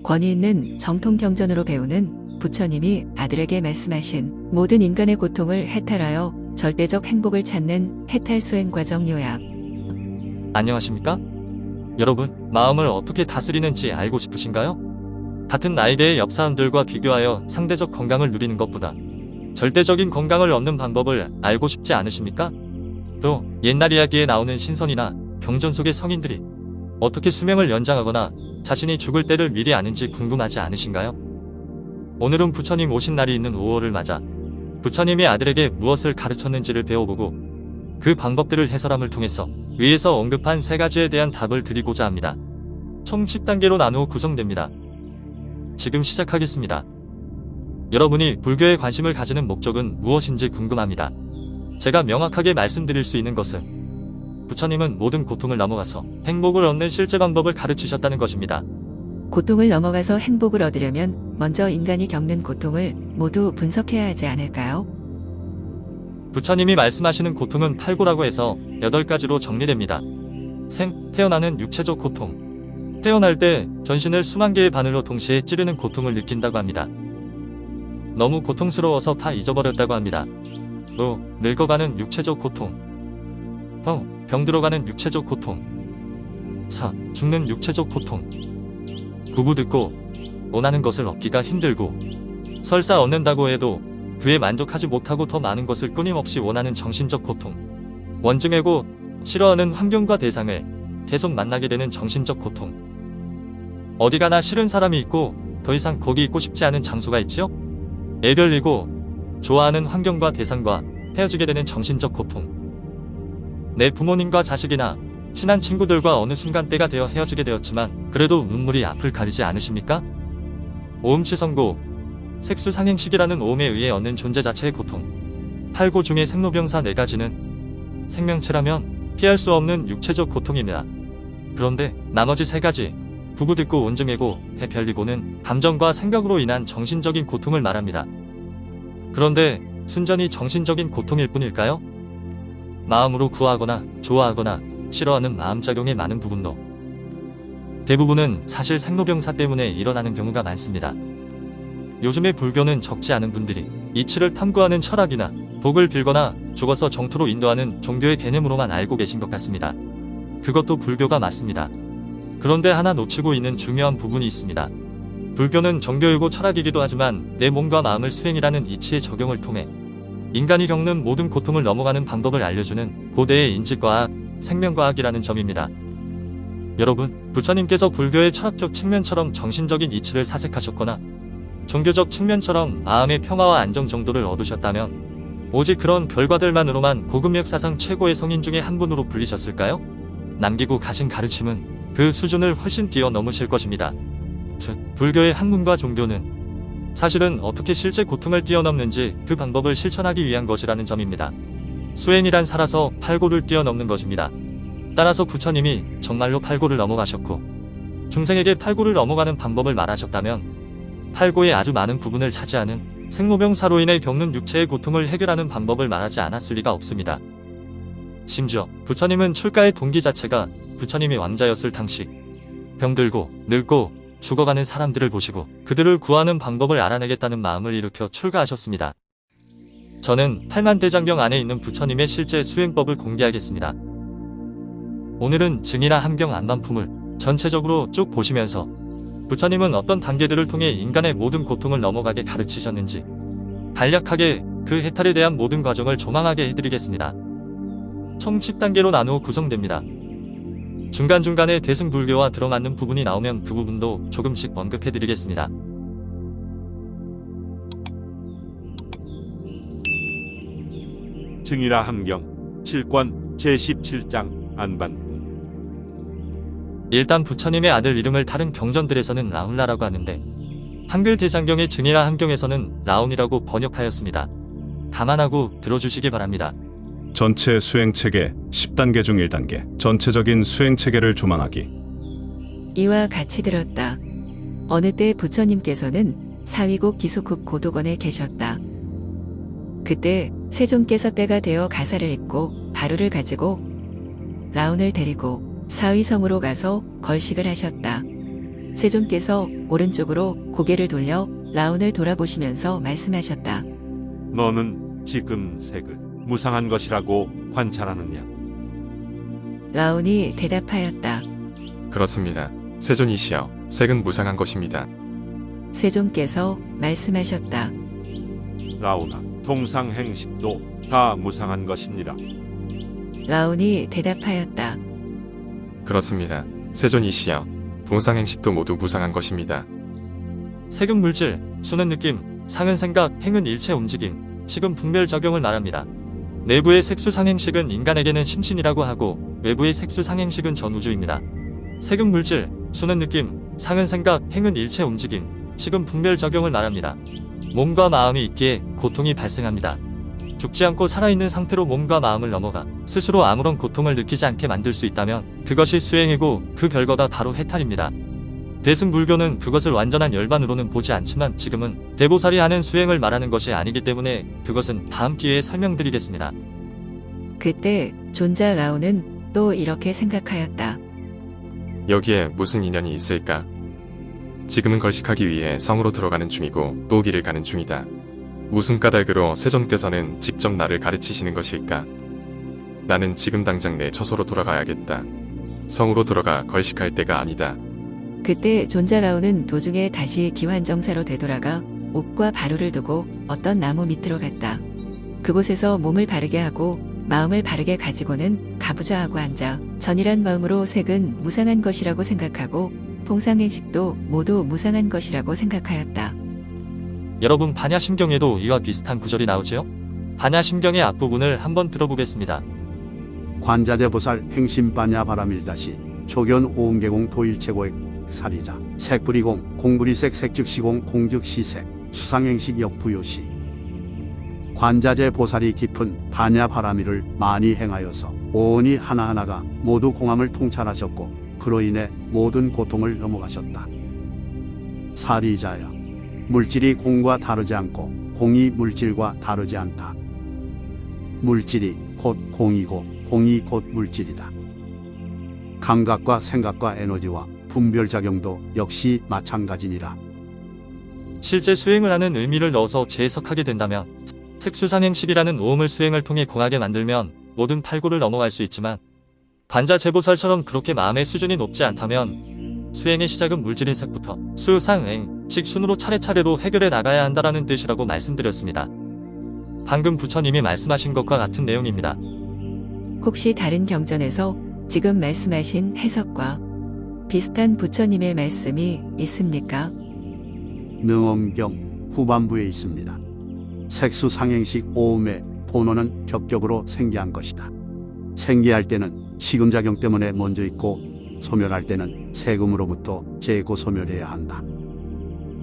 권위 있는 정통 경전으로 배우는 부처님이 아들에게 말씀하신 모든 인간의 고통을 해탈하여 절대적 행복을 찾는 해탈 수행 과정 요약. 안녕하십니까? 여러분, 마음을 어떻게 다스리는지 알고 싶으신가요? 같은 나이대의 옆 사람들과 비교하여 상대적 건강을 누리는 것보다 절대적인 건강을 얻는 방법을 알고 싶지 않으십니까? 또 옛날 이야기에 나오는 신선이나 경전 속의 성인들이 어떻게 수명을 연장하거나 자신이 죽을 때를 미리 아는지 궁금하지 않으신가요? 오늘은 부처님 오신 날이 있는 5월을 맞아 부처님이 아들에게 무엇을 가르쳤는지를 배워보고 그 방법들을 해설함을 통해서 위에서 언급한 3가지에 대한 답을 드리고자 합니다. 총 10단계로 나누어 구성됩니다. 지금 시작하겠습니다. 여러분이 불교에 관심을 가지는 목적은 무엇인지 궁금합니다. 제가 명확하게 말씀드릴 수 있는 것은 부처님은 모든 고통을 넘어가서 행복을 얻는 실제 방법을 가르치셨다는 것입니다. 고통을 넘어가서 행복을 얻으려면 먼저 인간이 겪는 고통을 모두 분석해야 하지 않을까요? 부처님이 말씀하시는 고통은 8고라고 해서 8가지로 정리됩니다. 태어나는 육체적 고통. 태어날 때 전신을 수만 개의 바늘로 동시에 찌르는 고통을 느낀다고 합니다. 너무 고통스러워서 다 잊어버렸다고 합니다. 늙어가는 육체적 고통. 병들어가는 육체적 고통. 죽는 육체적 고통. 부부듣고 원하는 것을 얻기가 힘들고 설사 얻는다고 해도 그에 만족하지 못하고 더 많은 것을 끊임없이 원하는 정신적 고통. 원증에고 싫어하는 환경과 대상을 계속 만나게 되는 정신적 고통. 어디 가나 싫은 사람이 있고 더 이상 거기 있고 싶지 않은 장소가 있지요? 애별리고 좋아하는 환경과 대상과 헤어지게 되는 정신적 고통. 내 부모님과 자식이나 친한 친구들과 어느 순간 때가 되어 헤어지게 되었지만 그래도 눈물이 앞을 가리지 않으십니까? 오음치성고, 색수상행식이라는 오음에 의해 얻는 존재 자체의 고통. 8고 중에 생로병사 4가지는 생명체라면 피할 수 없는 육체적 고통입니다. 그런데 나머지 3가지, 부부듣고 온증애고 해별리고는 감정과 생각으로 인한 정신적인 고통을 말합니다. 그런데 순전히 정신적인 고통일 뿐일까요? 마음으로 구하거나 좋아하거나 싫어하는 마음작용의 많은 부분도 대부분은 사실 생로병사 때문에 일어나는 경우가 많습니다. 요즘의 불교는 적지 않은 분들이 이치를 탐구하는 철학이나 복을 빌거나 죽어서 정토로 인도하는 종교의 개념으로만 알고 계신 것 같습니다. 그것도 불교가 맞습니다. 그런데 하나 놓치고 있는 중요한 부분이 있습니다. 불교는 정교이고 철학이기도 하지만 내 몸과 마음을 수행이라는 이치의 적용을 통해 인간이 겪는 모든 고통을 넘어가는 방법을 알려주는 고대의 인지과학, 생명과학이라는 점입니다. 여러분, 부처님께서 불교의 철학적 측면처럼 정신적인 이치를 사색하셨거나 종교적 측면처럼 마음의 평화와 안정 정도를 얻으셨다면 오직 그런 결과들만으로만 고급 역사상 최고의 성인 중에 한 분으로 불리셨을까요? 남기고 가신 가르침은 그 수준을 훨씬 뛰어넘으실 것입니다. 즉, 불교의 학문과 종교는 사실은 어떻게 실제 고통을 뛰어넘는지 그 방법을 실천하기 위한 것이라는 점입니다. 수행이란 살아서 8고를 뛰어넘는 것입니다. 따라서 부처님이 정말로 8고를 넘어가셨고 중생에게 8고를 넘어가는 방법을 말하셨다면 8고의 아주 많은 부분을 차지하는 생로병사로 인해 겪는 육체의 고통을 해결하는 방법을 말하지 않았을 리가 없습니다. 심지어 부처님은 출가의 동기 자체가 부처님이 왕자였을 당시 병들고 늙고 죽어가는 사람들을 보시고 그들을 구하는 방법을 알아내겠다는 마음을 일으켜 출가하셨습니다. 저는 8만대장경 안에 있는 부처님의 실제 수행법을 공개하겠습니다. 오늘은 증이나 함경 안반품을 전체적으로 쭉 보시면서 부처님은 어떤 단계들을 통해 인간의 모든 고통을 넘어가게 가르치셨는지 간략하게 그 해탈에 대한 모든 과정을 조망하게 해드리겠습니다. 총 10단계로 나누어 구성됩니다. 중간중간에 대승불교와 들어맞는 부분이 나오면 그 부분도 조금씩 언급해드리겠습니다. 증이라 함경 7권 제17장 안반품. 일단 부처님의 아들 이름을 다른 경전들에서는 라훈라라고 하는데 한글 대장경의 증이라 함경에서는 라온이라고 번역하였습니다. 감안하고 들어주시기 바랍니다. 전체 수행체계 10단계 중 1단계 전체적인 수행체계를 조망하기. 이와 같이 들었다. 어느 때 부처님께서는 사위국 기숙국 고도건에 계셨다. 그때 세존께서 때가 되어 가사를 입고 바루를 가지고 라운을 데리고 사위성으로 가서 걸식을 하셨다. 세존께서 오른쪽으로 고개를 돌려 라운을 돌아보시면서 말씀하셨다. 너는 지금 색을 무상한 것이라고 관찰하느냐? 라운이 대답하였다. 그렇습니다. 세존이시여, 색은 무상한 것입니다. 세존께서 말씀하셨다. 라오나, 통상행식도 다 무상한 것이니라. 라운이 대답하였다. 그렇습니다. 세존이시여, 동상행식도 모두 무상한 것입니다. 색은 물질, 수는 느낌, 상은 생각, 행은 일체 움직임, 식은 분별 적용을 말합니다. 내부의 색수상행식은 인간에게는 심신이라고 하고 외부의 색수상행식은 전 우주입니다. 색은 물질, 수는 느낌, 상은 생각, 행은 일체 움직임, 식은 분별 적용을 말합니다. 몸과 마음이 있기에 고통이 발생합니다. 죽지 않고 살아있는 상태로 몸과 마음을 넘어가 스스로 아무런 고통을 느끼지 않게 만들 수 있다면 그것이 수행이고 그 결과가 바로 해탈입니다. 대승불교는 그것을 완전한 열반으로는 보지 않지만 지금은 대보살이 하는 수행을 말하는 것이 아니기 때문에 그것은 다음 기회에 설명드리겠습니다. 그때 존자 라운은 또 이렇게 생각하였다. 여기에 무슨 인연이 있을까? 지금은 걸식하기 위해 성으로 들어가는 중이고 또 길을 가는 중이다. 무슨 까닭으로 세존께서는 직접 나를 가르치시는 것일까? 나는 지금 당장 내 처소로 돌아가야겠다. 성으로 들어가 걸식할 때가 아니다. 그때 존자 라운은 도중에 다시 기환정사로 되돌아가 옥과 바루를 두고 어떤 나무 밑으로 갔다. 그곳에서 몸을 바르게 하고 마음을 바르게 가지고는 가부좌하고 앉아 전이란 마음으로 색은 무상한 것이라고 생각하고 통상행식도 모두 무상한 것이라고 생각하였다. 여러분 반야심경에도 이와 비슷한 구절이 나오지요? 반야심경의 앞부분을 한번 들어보겠습니다. 관자재보살 행심반야 바라밀다시 조견 오음계공 도일체고액 사리자 색불이공 공불이색 색즉시공 공즉시색 수상행식 역부요시 관자재 보살이 깊은 반야 바라밀을 많이 행하여서 오온이 하나하나가 모두 공함을 통찰하셨고 그로 인해 모든 고통을 넘어가셨다. 사리자여, 물질이 공과 다르지 않고 공이 물질과 다르지 않다. 물질이 곧 공이고 공이 곧 물질이다. 감각과 생각과 에너지와 분별작용도 역시 마찬가지니라. 실제 수행을 하는 의미를 넣어서 재해석하게 된다면 색수상행식이라는 오음을 수행을 통해 공하게 만들면 모든 팔구를 넘어갈 수 있지만 관자재보살처럼 그렇게 마음의 수준이 높지 않다면 수행의 시작은 물질인 색부터 수, 상, 행, 식, 순으로 차례차례로 해결해 나가야 한다라는 뜻이라고 말씀드렸습니다. 방금 부처님이 말씀하신 것과 같은 내용입니다. 혹시 다른 경전에서 지금 말씀하신 해석과 비슷한 부처님의 말씀이 있습니까? 능엄경 후반부에 있습니다. 색수상행식 오음의 본원은 격격으로 생기한 것이다. 생기할 때는 식음작용 때문에 먼저 있고 소멸할 때는 세금으로부터 재고 소멸해야 한다.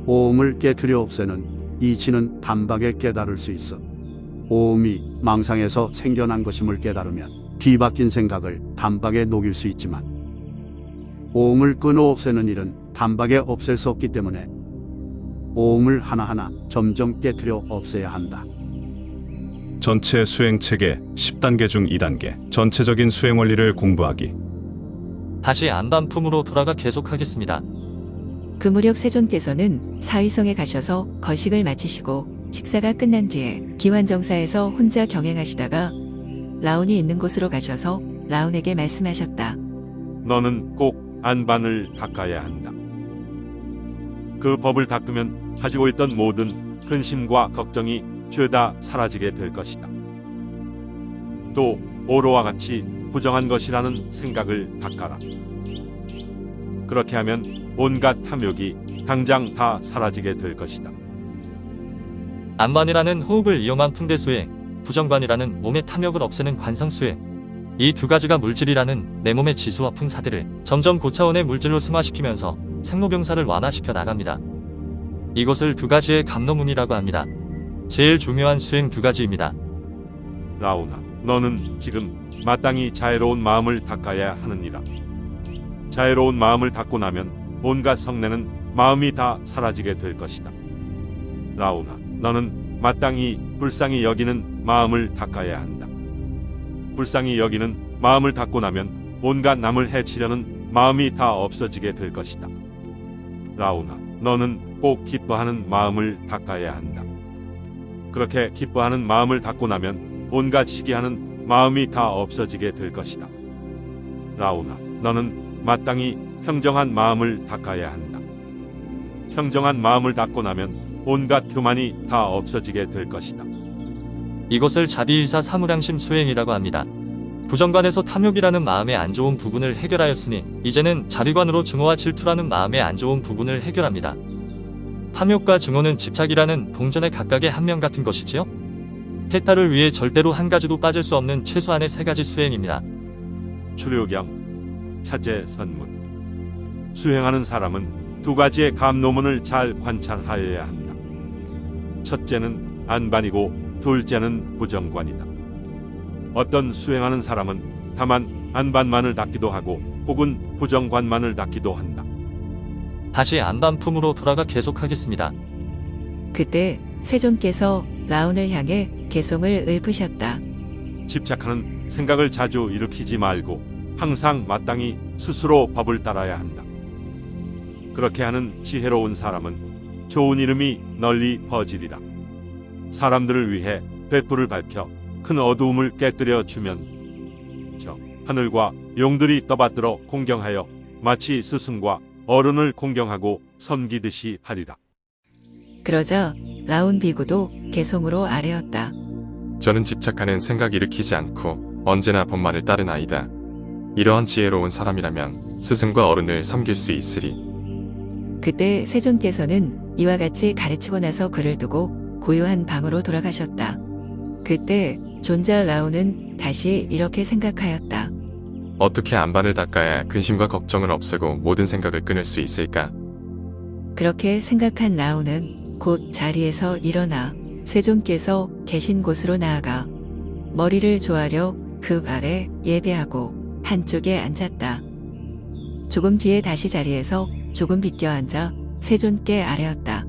오음을 깨트려 없애는 이치는 단박에 깨달을 수 있어 오음이 망상에서 생겨난 것임을 깨달으면 뒤바뀐 생각을 단박에 녹일 수 있지만 오음을 끊어 없애는 일은 단박에 없앨 수 없기 때문에 오음을 하나하나 점점 깨트려 없애야 한다. 전체 수행체계 10단계 중 2단계 전체적인 수행 원리를 공부하기. 다시 안반품으로 돌아가 계속하겠습니다. 그 무렵 세존께서는 사위성에 가셔서 걸식을 마치시고 식사가 끝난 뒤에 기환정사에서 혼자 경행하시다가 라운이 있는 곳으로 가셔서 라운에게 말씀하셨다. 너는 꼭 안반을 닦아야 한다. 그 법을 닦으면 가지고 있던 모든 근심과 걱정이 죄다 사라지게 될 것이다. 또 오로와 같이 부정한 것이라는 생각을 닦아라. 그렇게 하면 온갖 탐욕이 당장 다 사라지게 될 것이다. 안반이라는 호흡을 이용한 풍대수행, 부정관이라는 몸의 탐욕을 없애는 관성수행, 이 두 가지가 물질이라는 내 몸의 지수와 풍사들을 점점 고차원의 물질로 승화시키면서 생로병사를 완화시켜 나갑니다. 이것을 두 가지의 감로문이라고 합니다. 제일 중요한 수행 두 가지입니다. 라오나, 너는 지금 마땅히 자애로운 마음을 닦아야 하느니라. 자애로운 마음을 닦고 나면 온갖 성내는 마음이 다 사라지게 될 것이다. 라오나, 너는 마땅히 불쌍히 여기는 마음을 닦아야 한다. 불쌍히 여기는 마음을 닦고 나면 온갖 남을 해치려는 마음이 다 없어지게 될 것이다. 라오나, 너는 꼭 기뻐하는 마음을 닦아야 한다. 그렇게 기뻐하는 마음을 닦고 나면 온갖 시기하는 마음이 다 없어지게 될 것이다. 라오나, 너는 마땅히 평정한 마음을 닦아야 한다. 평정한 마음을 닦고 나면 온갖 교만이 다 없어지게 될 것이다. 이것을 자비의사 사무량심 수행이라고 합니다. 부정관에서 탐욕이라는 마음의 안 좋은 부분을 해결하였으니 이제는 자비관으로 증오와 질투라는 마음의 안 좋은 부분을 해결합니다. 탐욕과 증오는 집착이라는 동전의 각각의 한 면 같은 것이지요. 해탈을 위해 절대로 한 가지도 빠질 수 없는 최소한의 3가지 수행입니다. 출요경, 차제 선문. 수행하는 사람은 2가지의 감노문을 잘 관찰하여야 한다. 첫째는 안반이고 둘째는 부정관이다. 어떤 수행하는 사람은 다만 안반만을 닦기도 하고 혹은 부정관만을 닦기도 한다. 다시 안반품으로 돌아가 계속하겠습니다. 그때 세존께서 라온을 향해 개송을 읊으셨다. 집착하는 생각을 자주 일으키지 말고 항상 마땅히 스스로 법을 따라야 한다. 그렇게 하는 지혜로운 사람은 좋은 이름이 널리 퍼지리라. 사람들을 위해 횃불을 밝혀 큰 어두움을 깨뜨려 주면 저 하늘과 용들이 떠받들어 공경하여 마치 스승과 어른을 공경하고 섬기듯이 하리라. 그러자 라온 비구도 개송으로 아뢰었다. 저는 집착하는 생각 일으키지 않고 언제나 법만을 따른 아이다. 이러한 지혜로운 사람이라면 스승과 어른을 섬길 수 있으리. 그때 세존께서는 이와 같이 가르치고 나서 그를 두고 고요한 방으로 돌아가셨다. 그때 존자 라온은 다시 이렇게 생각하였다. 어떻게 안반을 닦아야 근심과 걱정을 없애고 모든 생각을 끊을 수 있을까? 그렇게 생각한 라온은 곧 자리에서 일어나 세존께서 계신 곳으로 나아가 머리를 조아려 그 발에 예배하고 한쪽에 앉았다. 조금 뒤에 다시 자리에서 조금 비껴 앉아 세존께 아뢰었다.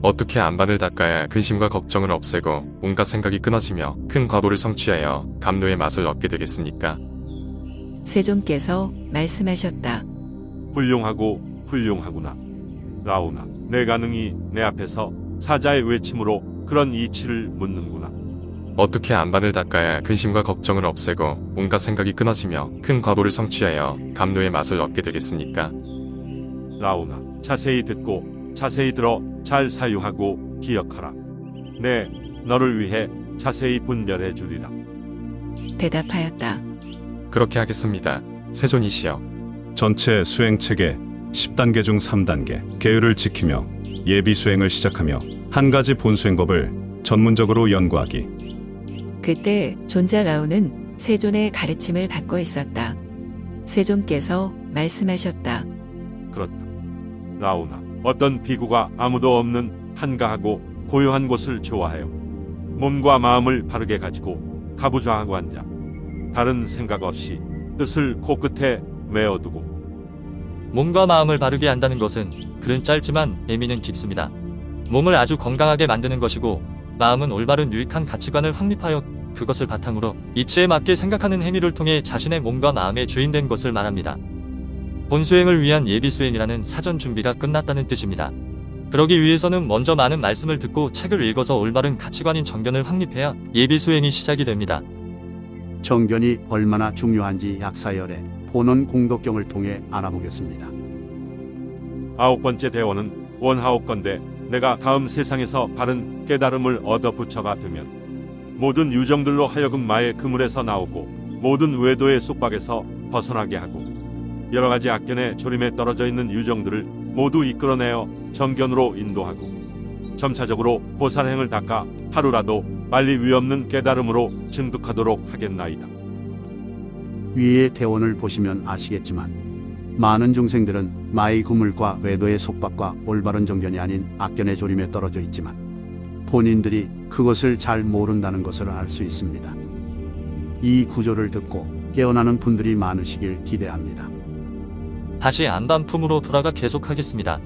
어떻게 안반을 닦아야 근심과 걱정을 없애고 온갖 생각이 끊어지며 큰 과보를 성취하여 감로의 맛을 얻게 되겠습니까? 세존께서 말씀하셨다. 훌륭하고 훌륭하구나. 라오나, 내가 능히 내 앞에서 사자의 외침으로 그런 이치를 묻는구나. 어떻게 안반을 닦아야 근심과 걱정을 없애고 온갖 생각이 끊어지며 큰 과보를 성취하여 감로의 맛을 얻게 되겠습니까? 라오나, 자세히 듣고 자세히 들어 잘 사유하고 기억하라. 네, 너를 위해 자세히 분별해 주리라. 대답하였다. 그렇게 하겠습니다. 세존이시여. 전체 수행체계 10단계 중 3단계 계율을 지키며 예비 수행을 시작하며 한 가지 본수행법을 전문적으로 연구하기. 그때 존자 라온은 세존의 가르침을 받고 있었다. 세존께서 말씀하셨다. 그렇다. 라오나, 어떤 비구가 아무도 없는 한가하고 고요한 곳을 좋아해요. 몸과 마음을 바르게 가지고 가부좌하고 앉아 다른 생각 없이 뜻을 코끝에 메어두고. 몸과 마음을 바르게 한다는 것은 글은 짧지만 의미는 깊습니다. 몸을 아주 건강하게 만드는 것이고 마음은 올바른 유익한 가치관을 확립하여 그것을 바탕으로 이치에 맞게 생각하는 행위를 통해 자신의 몸과 마음의 주인된 것을 말합니다. 본수행을 위한 예비수행이라는 사전 준비가 끝났다는 뜻입니다. 그러기 위해서는 먼저 많은 말씀을 듣고 책을 읽어서 올바른 가치관인 정견을 확립해야 예비수행이 시작이 됩니다. 정견이 얼마나 중요한지 약사열의 본원 공덕경을 통해 알아보겠습니다. 9번째 대원은 원하옵건대 내가 다음 세상에서 바른 깨달음을 얻어 부처가 되면 모든 유정들로 하여금 마의 그물에서 나오고 모든 외도의 속박에서 벗어나게 하고 여러 가지 악견의 조림에 떨어져 있는 유정들을 모두 이끌어내어 정견으로 인도하고 점차적으로 보살행을 닦아 하루라도 빨리 위없는 깨달음으로 증득하도록 하겠나이다. 위의 대원을 보시면 아시겠지만 많은 중생들은 마의 그물과 외도의 속박과 올바른 정견이 아닌 악견의 조림에 떨어져 있지만 본인들이 그것을 잘 모른다는 것을 알 수 있습니다. 이 구조를 듣고 깨어나는 분들이 많으시길 기대합니다. 다시 안반품으로 돌아가 계속하겠습니다.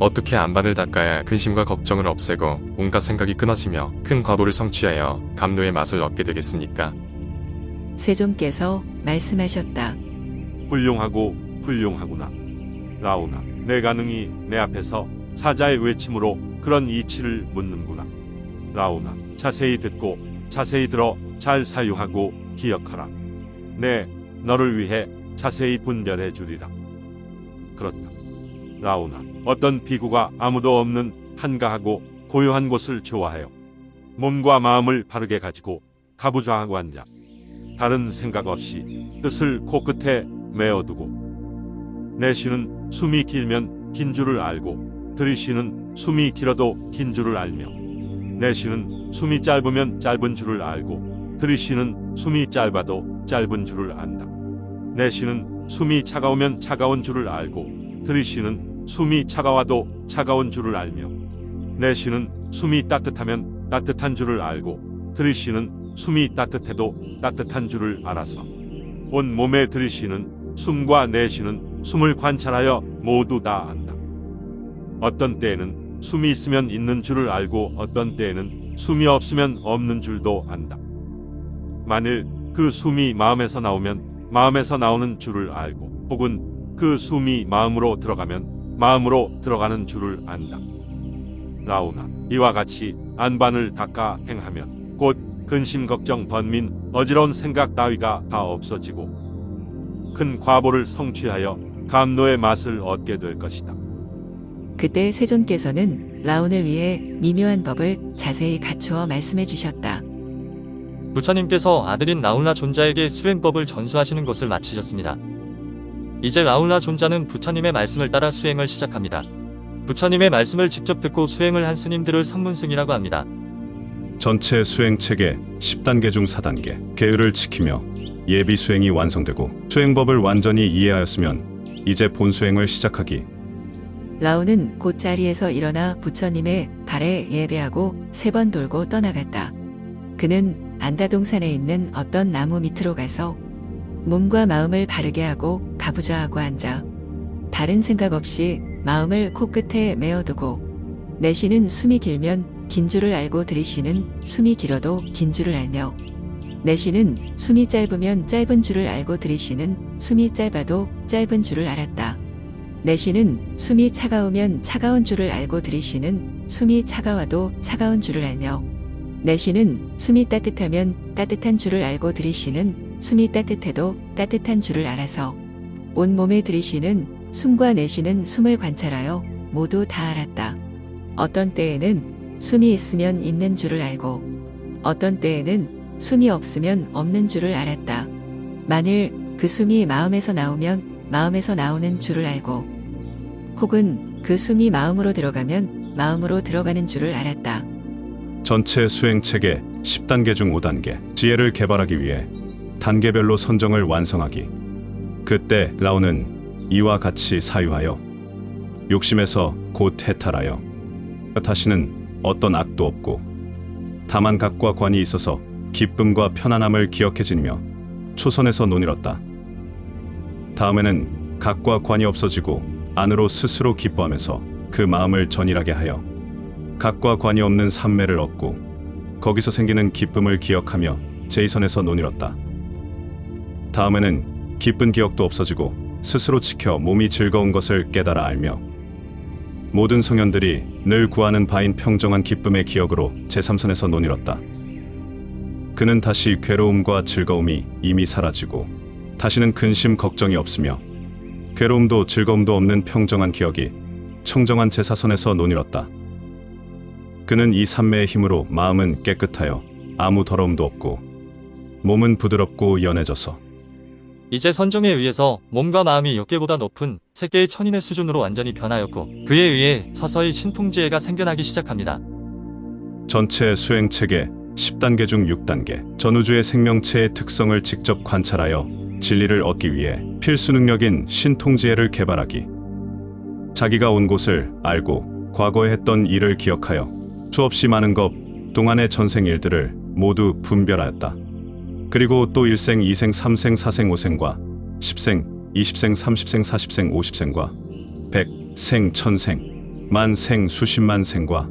어떻게 안반을 닦아야 근심과 걱정을 없애고 온갖 생각이 끊어지며 큰 과보를 성취하여 감로의 맛을 얻게 되겠습니까? 세존께서 말씀하셨다. 훌륭하고 훌륭하구나. 라오나, 내가 능히 내 앞에서 사자의 외침으로 그런 이치를 묻는구나. 라오나, 자세히 듣고 자세히 들어 잘 사유하고 기억하라. 내 너를 위해 자세히 분별해 주리라. 그렇다. 라오나, 어떤 비구가 아무도 없는 한가하고 고요한 곳을 좋아해요. 몸과 마음을 바르게 가지고 가부좌하고 앉아 다른 생각 없이 뜻을 코끝에 메어두고 내쉬는 숨이 길면 긴 줄을 알고 들이쉬는 숨이 길어도 긴 줄을 알며 내쉬는 숨이 짧으면 짧은 줄을 알고 들이쉬는 숨이 짧아도 짧은 줄을 안다. 내쉬는 숨이 차가우면 차가운 줄을 알고 들이쉬는 숨이 차가워도 차가운 줄을 알며 내쉬는 숨이 따뜻하면 따뜻한 줄을 알고 들이쉬는 숨이 따뜻해도 따뜻한 줄을 알아서 온 몸에 들이쉬는 숨과 내쉬는 숨을 관찰하여 모두 다 안다. 어떤 때에는 숨이 있으면 있는 줄을 알고 어떤 때에는 숨이 없으면 없는 줄도 안다. 만일 그 숨이 마음에서 나오면 마음에서 나오는 줄을 알고 혹은 그 숨이 마음으로 들어가면 마음으로 들어가는 줄을 안다. 라오나, 이와 같이 안반을 닦아 행하면 곧 근심 걱정 번민 어지러운 생각 따위가 다 없어지고 큰 과보를 성취하여 감노의 맛을 얻게 될 것이다. 그때 세존께서는 라온을 위해 미묘한 법을 자세히 갖추어 말씀해 주셨다. 부처님께서 아들인 라울라 존자에게 수행법을 전수하시는 것을 마치셨습니다. 이제 라울라 존자는 부처님의 말씀을 따라 수행을 시작합니다. 부처님의 말씀을 직접 듣고 수행을 한 스님들을 선문승이라고 합니다. 전체 수행 체계 10단계 중 4단계 계율을 지키며 예비 수행이 완성되고 수행법을 완전히 이해하였으면 이제 본 수행을 시작하기. 라온은 곧 자리에서 일어나 부처님의 발에 예배하고 3번 돌고 떠나갔다. 그는 안다동산에 있는 어떤 나무 밑으로 가서 몸과 마음을 바르게 하고 가부좌하고 앉아 다른 생각 없이 마음을 코끝에 메어두고 내쉬는 숨이 길면 긴 줄을 알고 들이쉬는 숨이 길어도 긴 줄을 알며 내쉬는 숨이 짧으면 짧은 줄을 알고 들이쉬는 숨이 짧아도 짧은 줄을 알았다. 내쉬는 숨이 차가우면 차가운 줄을 알고 들이쉬는 숨이 차가워도 차가운 줄을 알며 내쉬는 숨이 따뜻하면 따뜻한 줄을 알고 들이쉬는 숨이 따뜻해도 따뜻한 줄을 알아서 온몸에 들이쉬는 숨과 내쉬는 숨을 관찰하여 모두 다 알았다. 어떤 때에는 숨이 있으면 있는 줄을 알고 어떤 때에는 숨이 없으면 없는 줄을 알았다. 만일 그 숨이 마음에서 나오면 마음에서 나오는 줄을 알고 혹은 그 숨이 마음으로 들어가면 마음으로 들어가는 줄을 알았다. 전체 수행 체계 10단계 중 5단계 지혜를 개발하기 위해 단계별로 선정을 완성하기. 그때 라온은 이와 같이 사유하여 욕심에서 곧 해탈하여 다시는 어떤 악도 없고 다만 각과 관이 있어서 기쁨과 편안함을 기억해지며 초선에서 논이렀다. 다음에는 각과 관이 없어지고 안으로 스스로 기뻐하면서 그 마음을 전일하게 하여 각과 관이 없는 삼매를 얻고 거기서 생기는 기쁨을 기억하며 제2선에서 논이렀다. 다음에는 기쁜 기억도 없어지고 스스로 지켜 몸이 즐거운 것을 깨달아 알며 모든 성현들이 늘 구하는 바인 평정한 기쁨의 기억으로 제3선에서 논이렀다. 그는 다시 괴로움과 즐거움이 이미 사라지고 다시는 근심 걱정이 없으며 괴로움도 즐거움도 없는 평정한 기억이 청정한 제4선에서 논이렀다. 그는 이 삼매의 힘으로 마음은 깨끗하여 아무 더러움도 없고 몸은 부드럽고 연해져서 이제 선종에 의해서 몸과 마음이 역계보다 높은 세계의 천인의 수준으로 완전히 변하였고 그에 의해 서서히 신통지혜가 생겨나기 시작합니다. 전체 수행 체계 10단계 중 6단계 전우주의 생명체의 특성을 직접 관찰하여 진리를 얻기 위해 필수 능력인 신통지혜를 개발하기. 자기가 온 곳을 알고 과거에 했던 일을 기억하여 수없이 많은 것 동안의 전생 일들을 모두 분별하였다. 그리고 또 1생, 2생, 3생, 4생, 5생과 10생, 20생, 30생, 40생, 50생과 100생, 1000생, 만생, 수십만 생과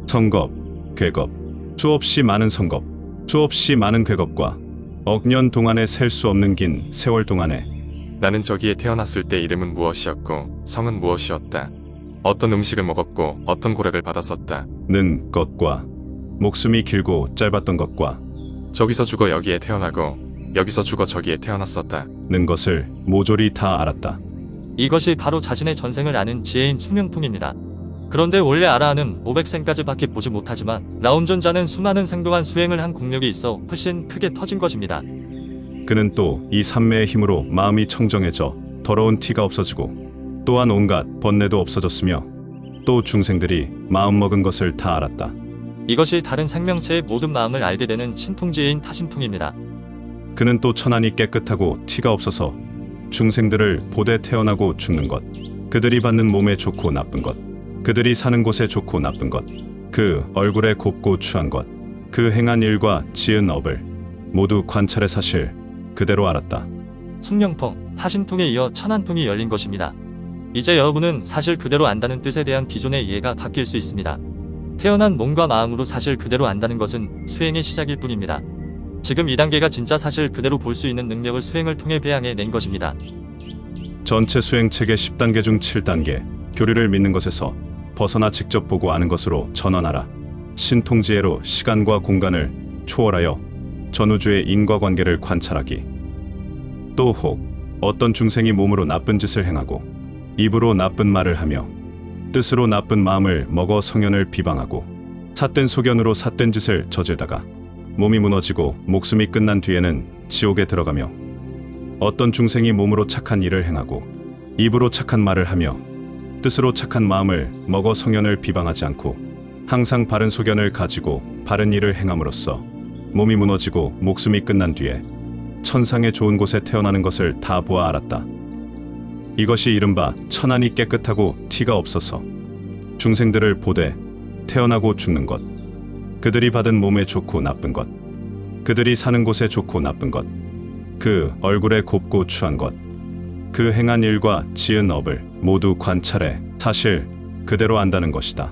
성겁, 괴겁, 수없이 많은 성겁, 수없이 많은 괴겁과 억년 동안에 셀 수 없는 긴 세월 동안에 나는 저기에 태어났을 때 이름은 무엇이었고 성은 무엇이었다. 어떤 음식을 먹었고 어떤 고락을 받았었다. 는 것과 목숨이 길고 짧았던 것과 저기서 죽어 여기에 태어나고 여기서 죽어 저기에 태어났었다. 는 것을 모조리 다 알았다. 이것이 바로 자신의 전생을 아는 지혜인 수명통입니다. 그런데 원래 아라한은 500생까지밖에 보지 못하지만 라운존자는 수많은 생 동안 수행을 한 공력이 있어 훨씬 크게 터진 것입니다. 그는 또 이 삼매의 힘으로 마음이 청정해져 더러운 티가 없어지고 또한 온갖 번뇌도 없어졌으며 또 중생들이 마음먹은 것을 다 알았다. 이것이 다른 생명체의 모든 마음을 알게 되는 신통지혜인 타심통입니다. 그는 또 천안이 깨끗하고 티가 없어서 중생들을 보되 태어나고 죽는 것, 그들이 받는 몸에 좋고 나쁜 것, 그들이 사는 곳에 좋고 나쁜 것, 그 얼굴에 곱고 추한 것, 그 행한 일과 지은 업을 모두 관찰해 사실 그대로 알았다. 숙명통, 타심통에 이어 천안통이 열린 것입니다. 이제 여러분은 사실 그대로 안다는 뜻에 대한 기존의 이해가 바뀔 수 있습니다. 태어난 몸과 마음으로 사실 그대로 안다는 것은 수행의 시작일 뿐입니다. 지금 이 단계가 진짜 사실 그대로 볼 수 있는 능력을 수행을 통해 배양해 낸 것입니다. 전체 수행 체계 10단계 중 7단계, 교리를 믿는 것에서 벗어나 직접 보고 아는 것으로 전환하라. 신통지혜로 시간과 공간을 초월하여 전우주의 인과관계를 관찰하기. 또 혹 어떤 중생이 몸으로 나쁜 짓을 행하고 입으로 나쁜 말을 하며 뜻으로 나쁜 마음을 먹어 성현을 비방하고 삿된 소견으로 삿된 짓을 저질다가 몸이 무너지고 목숨이 끝난 뒤에는 지옥에 들어가며 어떤 중생이 몸으로 착한 일을 행하고 입으로 착한 말을 하며 뜻으로 착한 마음을 먹어 성현을 비방하지 않고 항상 바른 소견을 가지고 바른 일을 행함으로써 몸이 무너지고 목숨이 끝난 뒤에 천상의 좋은 곳에 태어나는 것을 다 보아 알았다. 이것이 이른바 천안이 깨끗하고 티가 없어서 중생들을 보되 태어나고 죽는 것, 그들이 받은 몸에 좋고 나쁜 것, 그들이 사는 곳에 좋고 나쁜 것, 그 얼굴에 곱고 추한 것, 그 행한 일과 지은 업을 모두 관찰해 사실 그대로 안다는 것이다.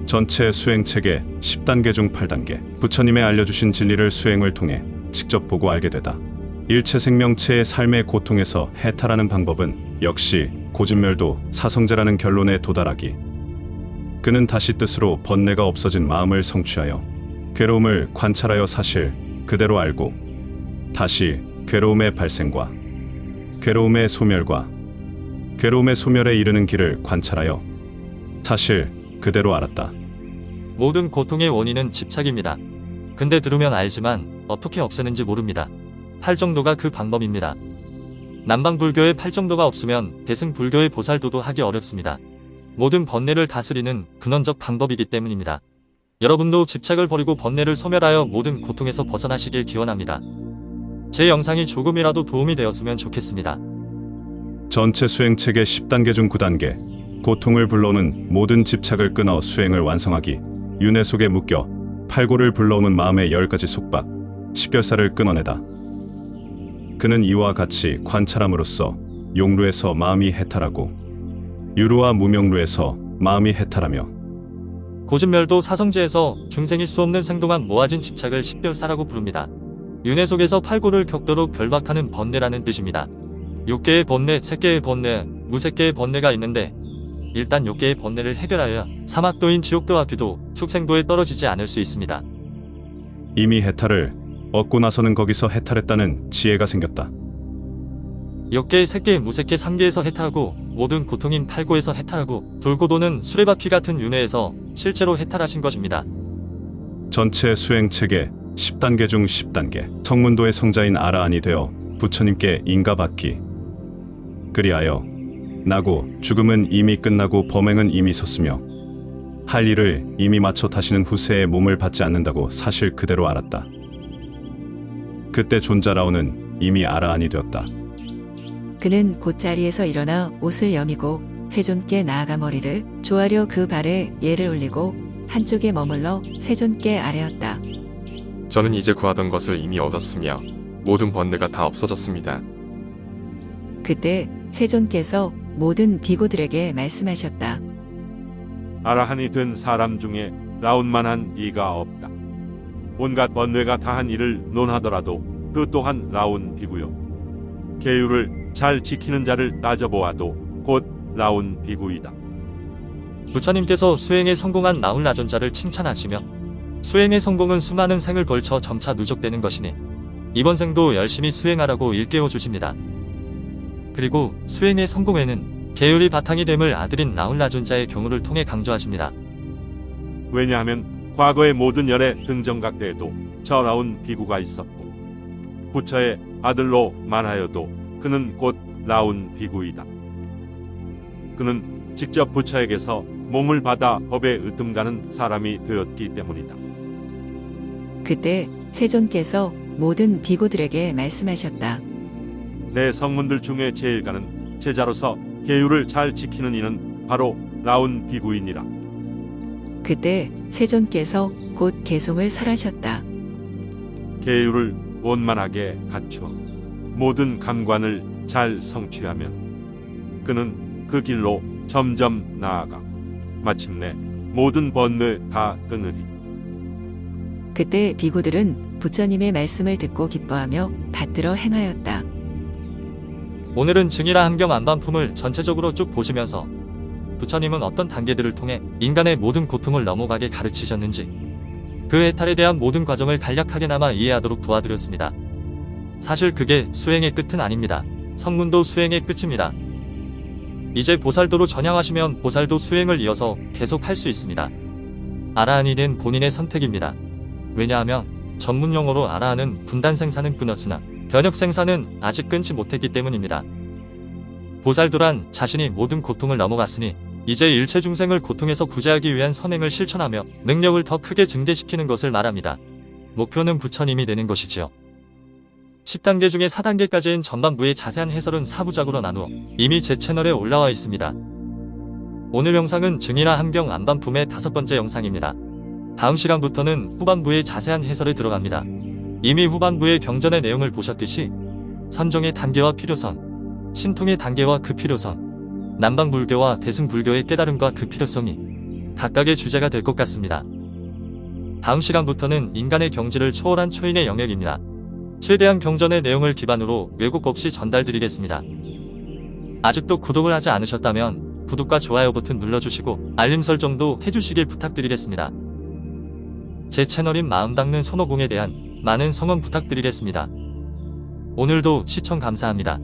전체 수행체계 10단계 중 8단계, 부처님의 알려주신 진리를 수행을 통해 직접 보고 알게 되다. 일체 생명체의 삶의 고통에서 해탈하는 방법은 역시 고진멸도 사성제라는 결론에 도달하기. 그는 다시 뜻으로 번뇌가 없어진 마음을 성취하여 괴로움을 관찰하여 사실 그대로 알고 다시 괴로움의 발생과 괴로움의 소멸과 괴로움의 소멸에 이르는 길을 관찰하여 사실 그대로 알았다. 모든 고통의 원인은 집착입니다. 근데 들으면 알지만 어떻게 없애는지 모릅니다. 팔정도가 그 방법입니다. 남방불교의 팔정도가 없으면 대승불교의 보살도도 하기 어렵습니다. 모든 번뇌를 다스리는 근원적 방법이기 때문입니다. 여러분도 집착을 버리고 번뇌를 소멸하여 모든 고통에서 벗어나시길 기원합니다. 제 영상이 조금이라도 도움이 되었으면 좋겠습니다. 전체 수행체계 10단계 중 9단계, 고통을 불러오는 모든 집착을 끊어 수행을 완성하기. 윤회 속에 묶여 팔고를 불러오는 마음의 10가지 속박, 10결사를 끊어내다. 그는 이와 같이 관찰함으로써 용루에서 마음이 해탈하고 유루와 무명루에서 마음이 해탈하며 고진멸도 사성제에서 중생이 수없는 생동안 모아진 집착을 식별사라고 부릅니다. 윤회 속에서 팔고를 격도로 결박하는 번뇌라는 뜻입니다. 6개의 번뇌, 3개의 번뇌, 무색개의 번뇌가 있는데 일단 6개의 번뇌를 해결하여야 사막도인 지옥도와 귀도, 축생도에 떨어지지 않을 수 있습니다. 이미 해탈을 얻고 나서는 거기서 해탈했다는 지혜가 생겼다. 6개의 3개, 무색개 3개에서 해탈하고 모든 고통인 팔고에서 해탈하고 돌고 도는 수레바퀴 같은 윤회에서 실제로 해탈하신 것입니다. 전체 수행체계 10단계 중 10단계, 성문도의 성자인 아라한이 되어 부처님께 인가받기. 그리하여 나고 죽음은 이미 끝나고 범행은 이미 섰으며 할 일을 이미 마쳐 다시는 후세에 몸을 받지 않는다고 사실 그대로 알았다. 그때 존자라오는 이미 아라한이 되었다. 그는 곧자리에서 일어나 옷을 여미고 세존께 나아가 머리를 조아려 그 발에 예를 올리고 한쪽에 머물러 세존께 아뢰었다. 저는 이제 구하던 것을 이미 얻었으며 모든 번뇌가 다 없어졌습니다. 그때 세존께서 모든 비고들에게 말씀하셨다. 아라한이 된 사람 중에 라운만한 이가 없다. 온갖 번뇌가 다한 이를 논하더라도 그 또한 라운 비구요. 계율을 잘 지키는 자를 따져보아도 곧 나온 비구이다. 부처님께서 수행에 성공한 나홀라존자를 칭찬하시며 수행의 성공은 수많은 생을 걸쳐 점차 누적되는 것이니 이번 생도 열심히 수행하라고 일깨워 주십니다. 그리고 수행의 성공에는 계율이 바탕이 됨을 아들인 나홀라존자의 경우를 통해 강조하십니다. 왜냐하면 과거의 모든 열의 등정각 때에도 저 나온 비구가 있었고 부처의 아들로 말하여도 그는 곧 나온 비구이다. 그는 직접 부처에게서 몸을 받아 법에 으뜸가는 사람이 되었기 때문이다. 그때 세존께서 모든 비고들에게 말씀하셨다. 내 성문들 중에 제일 가는 제자로서 계율을 잘 지키는 이는 바로 나온 비구이니라. 그때 세존께서 곧 개송을 설하셨다. 계율을 원만하게 갖추어 모든 감관을 잘 성취하면 그는 그 길로 점점 나아가 마침내 모든 번뇌 다 끊으리. 그때 비고들은 부처님의 말씀을 듣고 기뻐하며 받들어 행하였다. 오늘은 증이라 함경 안반품을 전체적으로 쭉 보시면서 부처님은 어떤 단계들을 통해 인간의 모든 고통을 넘어가게 가르치셨는지 그 해탈에 대한 모든 과정을 간략하게나마 이해하도록 도와드렸습니다. 사실 그게 수행의 끝은 아닙니다. 성문도 수행의 끝입니다. 이제 보살도로 전향하시면 보살도 수행을 이어서 계속 할 수 있습니다. 아라한이 된 본인의 선택입니다. 왜냐하면 전문 용어로 아라한은 분단 생사는 끊었으나 변혁 생사는 아직 끊지 못했기 때문입니다. 보살도란 자신이 모든 고통을 넘어갔으니 이제 일체 중생을 고통에서 구제하기 위한 선행을 실천하며 능력을 더 크게 증대시키는 것을 말합니다. 목표는 부처님이 되는 것이지요. 10단계 중에 4단계까지인 전반부의 자세한 해설은 4부작으로 나누어 이미 제 채널에 올라와 있습니다. 오늘 영상은 증이라 함경 안반품의 5번째 영상입니다. 다음 시간부터는 후반부의 자세한 해설에 들어갑니다. 이미 후반부의 경전의 내용을 보셨듯이 선종의 단계와 필요성, 신통의 단계와 그 필요성, 남방불교와 대승불교의 깨달음과 그 필요성이 각각의 주제가 될 것 같습니다. 다음 시간부터는 인간의 경지를 초월한 초인의 영역입니다. 최대한 경전의 내용을 기반으로 왜곡 없이 전달드리겠습니다. 아직도 구독을 하지 않으셨다면 구독과 좋아요 버튼 눌러주시고 알림 설정도 해주시길 부탁드리겠습니다. 제 채널인 마음 닦는 손오공에 대한 많은 성원 부탁드리겠습니다. 오늘도 시청 감사합니다.